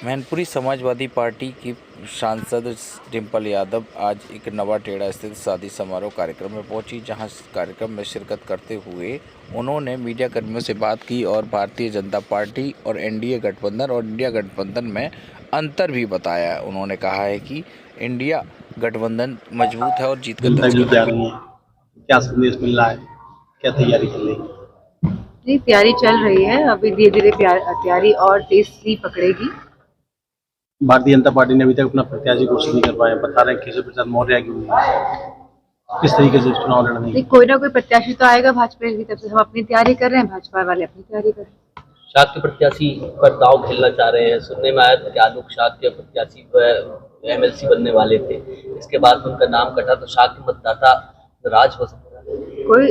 Mainpuri Samajwadi party की सांसद डिंपल यादव आज एक नवाटेड़ा स्थित शादी समारोह कार्यक्रम में पहुंची, जहां कार्यक्रम में शिरकत करते हुए उन्होंने मीडिया कर्मियों से बात की और भारतीय जनता पार्टी और एनडीए गठबंधन और इंडिया गठबंधन में अंतर भी बताया। उन्होंने कहा है कि इंडिया गठबंधन मजबूत है और जीत का दर्ज है। क्या संदेश मिल रहा है, क्या तैयारी चल रही है? नहीं, तैयारी चल रही है। अभी धीरे धीरे तैयारी और तेज पकड़ेगी। भारतीय जनता पार्टी ने अभी तक अपना प्रत्याशी घोषित नहीं कर पाया, बता रहे हैं केशव प्रसाद मौर्य की किस तरीके से चुनाव लड़ने की? कोई ना कोई प्रत्याशी तो आएगा भाजपा की तरफ से। हम अपनी तैयारी कर रहे हैं, भाजपा वाले अपनी तैयारी कर रहे हैं। शाह के प्रत्याशी पर दांव खेलना चाह रहे हैं। सुनने में आया था कि आलोक शाह के प्रत्याशी एमएलसी बनने वाले थे, इसके बाद उनका नाम कटा, तो शाह के मतदाता नाराज हो सकता है? कोई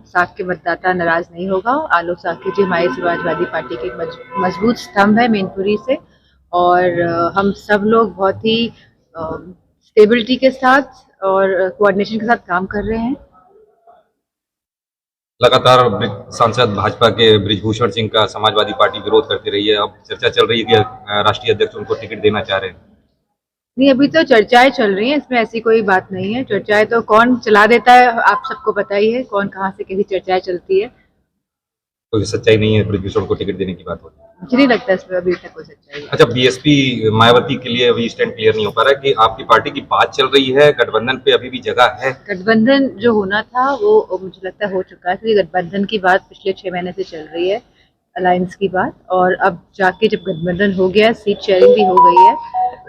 साग के मतदाता नाराज नहीं होगा। आलोक साग जी हमारी समाजवादी पार्टी के मजबूत स्तंभ है मैनपुरी से, और हम सब लोग बहुत ही स्टेबिलिटी के साथ और कोऑर्डिनेशन के साथ काम कर रहे हैं। लगातार सांसद भाजपा के बृजभूषण सिंह का समाजवादी पार्टी विरोध करती रही है। अब चर्चा चल रही है कि राष्ट्रीय अध्यक्ष उनको टिकट देना चाह रहे हैं। नहीं, अभी तो चर्चाएं चल रही हैं, इसमें ऐसी कोई बात नहीं है। चर्चाएं तो कौन चला देता है आप सबको पता ही है, कौन कहां से कैसी चर्चाएं चलती है। कोई सच्चाई नहीं है, बृजभूषण को टिकट देने की बात होती है। मुझे नहीं लगता इसमें अभी तक कोई सच्चाई है। अच्छा, बीएसपी मायावती के लिए अभी स्टैंड क्लियर नहीं हो पा रहा है कि आपकी पार्टी की बात चल रही है, गठबंधन पे अभी भी जगह है? गठबंधन जो होना था वो मुझे लगता है हो चुका है, क्योंकि गठबंधन की बात पिछले 6 महीने से चल रही है, अलायंस की बात। और अब जाके जब गठबंधन हो गया, सीट शेयरिंग भी हो गई है,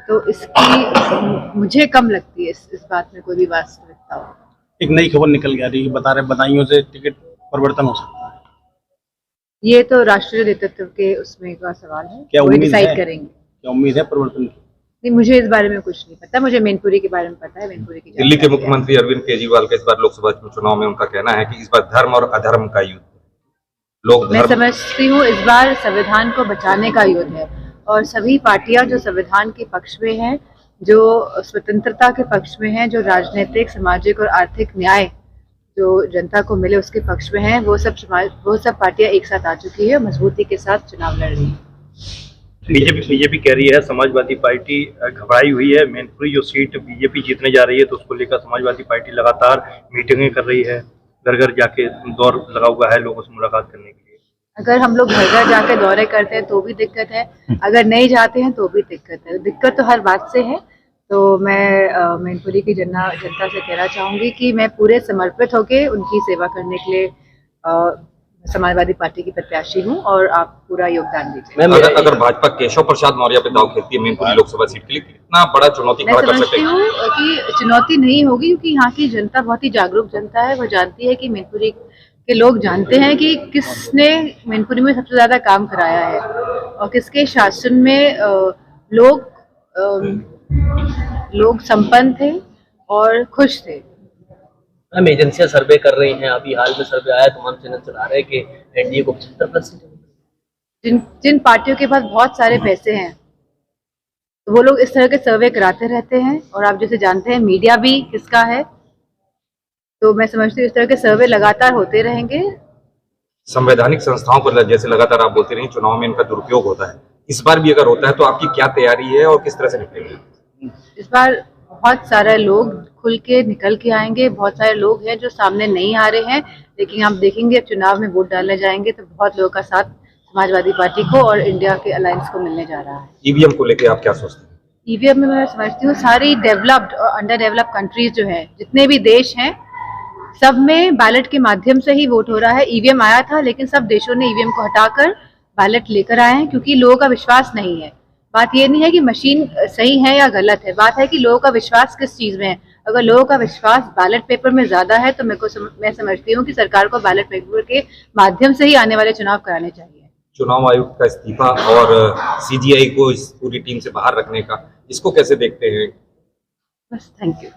तो इसकी मुझे कम लगती है इस बात में कोई भी वास्तविकता हो। एक नई खबर निकल गया रही, बता रहे बदायूं से टिकट परिवर्तन हो सकता है। ये तो राष्ट्रीय नेतृत्व के उसमें का सवाल है, क्या वही उम्मीद डिसाइड है? करेंगे। क्या उम्मीद है परिवर्तन की? नहीं, मुझे इस बारे में कुछ नहीं पता। मुझे मैनपुरी के बारे में पता है। मैनपुरी की दिल्ली के मुख्यमंत्री अरविंद केजरीवाल का इस बार लोकसभा चुनाव में उनका कहना है कि इस बार धर्म और अधर्म का युद्ध। मैं समझती हूँ इस बार संविधान को बचाने का युद्ध है, और सभी पार्टियां जो संविधान के पक्ष में हैं, जो स्वतंत्रता के पक्ष में हैं, जो राजनीतिक, सामाजिक और आर्थिक न्याय जो जनता को मिले उसके पक्ष में हैं, वो सब पार्टियां एक साथ आ चुकी है, मजबूती के साथ चुनाव लड़ रही है। बीजेपी कह रही है समाजवादी पार्टी घबराई हुई है। मैनपुरी जो सीट बीजेपी जीतने जा रही है, तो उसको लेकर समाजवादी पार्टी लगातार मीटिंगें कर रही है, घर घर जाके दौर लगा हुआ है लोगों से मुलाकात करने के लिए। अगर हम लोग घर घर जाके दौरे करते हैं तो भी दिक्कत है, अगर नहीं जाते हैं तो भी दिक्कत है। दिक्कत तो हर बात से है। तो मैं मैनपुरी की जनता से कहना चाहूँगी कि मैं पूरे समर्पित होकर उनकी सेवा करने के लिए समाजवादी पार्टी की प्रत्याशी हूँ, और आप पूरा योगदान दीजिए। अगर भाजपा केशव प्रसाद मौर्य पे दांव खेलती है मैनपुरी लोकसभा सीट के लिए, कितना बड़ा चुनौती खड़ा कर सकते हैं? मैं समझती हूँ कि चुनौती नहीं होगी, क्योंकि यहाँ की जनता बहुत ही जागरूक जनता है। वो जानती है कि मैनपुरी के लोग जानते हैं कि किसने मैनपुरी में सबसे ज्यादा काम कराया है, और किसके शासन में लोग संपन्न थे और खुश थे। हम एजेंसियां सर्वे कर रही हैं। अभी हाल में सर्वे आया, तमाम चैनल चला रहे हैं कि एनडीए को 75%। जिन पार्टियों के पास बहुत सारे पैसे हैं, तो वो लोग इस तरह के सर्वे कराते रहते हैं, और आप जैसे जानते हैं मीडिया भी किसका है। तो मैं समझती हूँ इस तरह के सर्वे लगातार होते रहेंगे। संवैधानिक संस्थाओं पर जैसे लगातार आप बोलते रहे चुनाव में इनका दुरुपयोग होता है, इस बार भी अगर होता है तो आपकी क्या तैयारी है और किस तरह से निपटेंगे? इस बार बहुत सारे लोग खुल के निकल के आएंगे। बहुत सारे लोग हैं जो सामने नहीं आ रहे हैं, लेकिन आप देखेंगे चुनाव में वोट डालने जाएंगे तो बहुत लोगों का साथ समाजवादी पार्टी को और इंडिया के अलायंस को मिलने जा रहा है। ईवीएम को लेकर आप क्या सोचते हैं? ईवीएम में मैं समझती हूँ सारी डेवलप्ड और अंडर डेवलप्ड कंट्रीज जो है, जितने भी देश हैं, सब में बैलेट के माध्यम से ही वोट हो रहा है। ईवीएम आया था, लेकिन सब देशों ने ईवीएम को हटाकर बैलेट लेकर आए हैं, क्योंकि लोगों का विश्वास नहीं है। बात ये नहीं है कि मशीन सही है या गलत है, बात है कि लोगों का विश्वास किस चीज में है। अगर लोगों का विश्वास बैलेट पेपर में ज्यादा है, तो मैं समझती हूँ कि सरकार को बैलेट पेपर के माध्यम से ही आने वाले चुनाव कराने चाहिए। चुनाव आयोग का इस्तीफा और सीजीआई को इस पूरी टीम से बाहर रखने का, इसको कैसे देखते हैं? बस, थैंक यू।